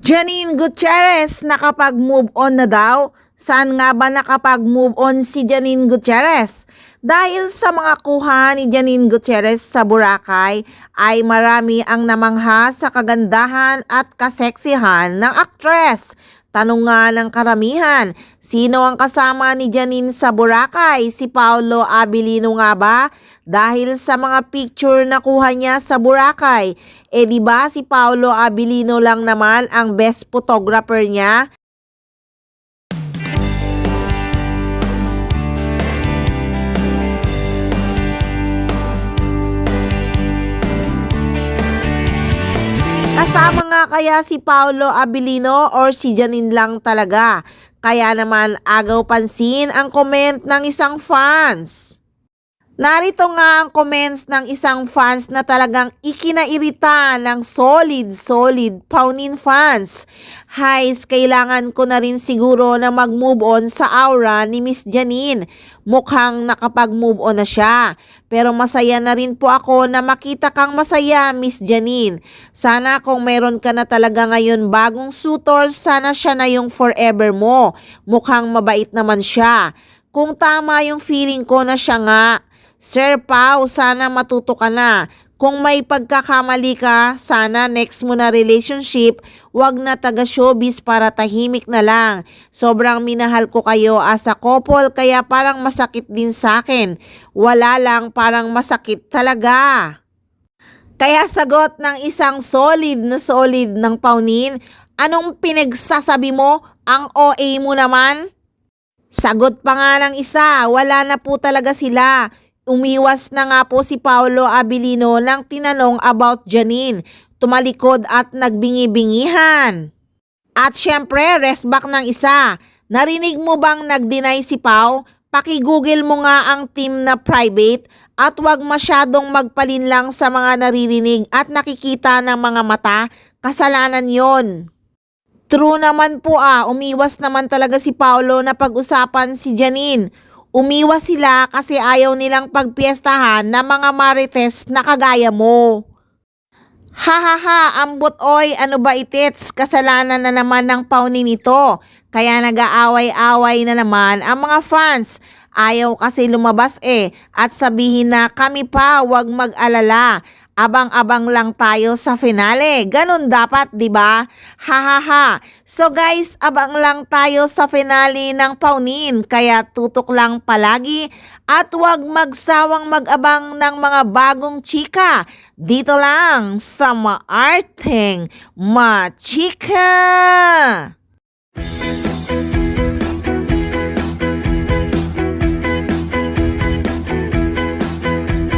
Janine Gutierrez nakapag-move on na daw? Saan nga ba nakapag-move on si Janine Gutierrez? Dahil sa mga kuha ni Janine Gutierrez sa Boracay ay marami ang namangha sa kagandahan at kaseksihan ng aktres. Tanong nga ng karamihan, sino ang kasama ni Janine sa Boracay? Si Paolo Abilino nga ba? Dahil sa mga picture na kuha niya sa Boracay, di ba si Paolo Abilino lang naman ang best photographer niya? Kasama nga kaya si Paolo Abilino or si Janine lang talaga? Kaya naman agaw pansin ang comment ng isang fans. Narito nga ang comments ng isang fans na talagang ikinairita ng solid Paunin fans. Hays, kailangan ko na rin siguro na mag-move on sa aura ni Miss Janine. Mukhang nakapag-move on na siya. Pero masaya na rin po ako na makita kang masaya, Miss Janine. Sana kung meron ka na talaga ngayon bagong suitor, sana siya na yung forever mo. Mukhang mabait naman siya. Kung tama yung feeling ko na siya nga, Sir Pao, sana matuto ka na. Kung may pagkakamali ka, sana next mo na relationship, wag na taga-showbiz para tahimik na lang. Sobrang minahal ko kayo as a couple kaya parang masakit din sa akin. Wala lang, parang masakit talaga. Kaya sagot ng isang solid ng Paunin, anong pinagsasabi mo? Ang OA mo naman? Sagot pa nga ng isa, wala na po talaga sila. Umiwas na nga po si Paolo Abilino nang tinanong about Janine. Tumalikod at nagbingi-bingihan. At syempre, rest back ng isa. Narinig mo bang nag-deny si Pao? Paki-google mo nga ang team na private at wag masyadong magpalinlang sa mga naririnig at nakikita ng mga mata. Kasalanan yon. True naman po umiwas naman talaga si Paolo na pag-usapan si Janine. Umiwas sila kasi ayaw nilang pagpiestahan ng mga marites na kagaya mo. Ambot oy, ano ba itits? Kasalanan na naman ng Paunin nito. Kaya nag-aaway-away na naman ang mga fans. Ayaw kasi lumabas at sabihin na kami pa, wag mag-alala. Abang-abang lang tayo sa finale. Ganun dapat, di ba? So guys, abang lang tayo sa finale ng Paunin. Kaya tutok lang palagi at huwag magsawang mag-abang ng mga bagong chika. Dito lang sa Maarteng Machika.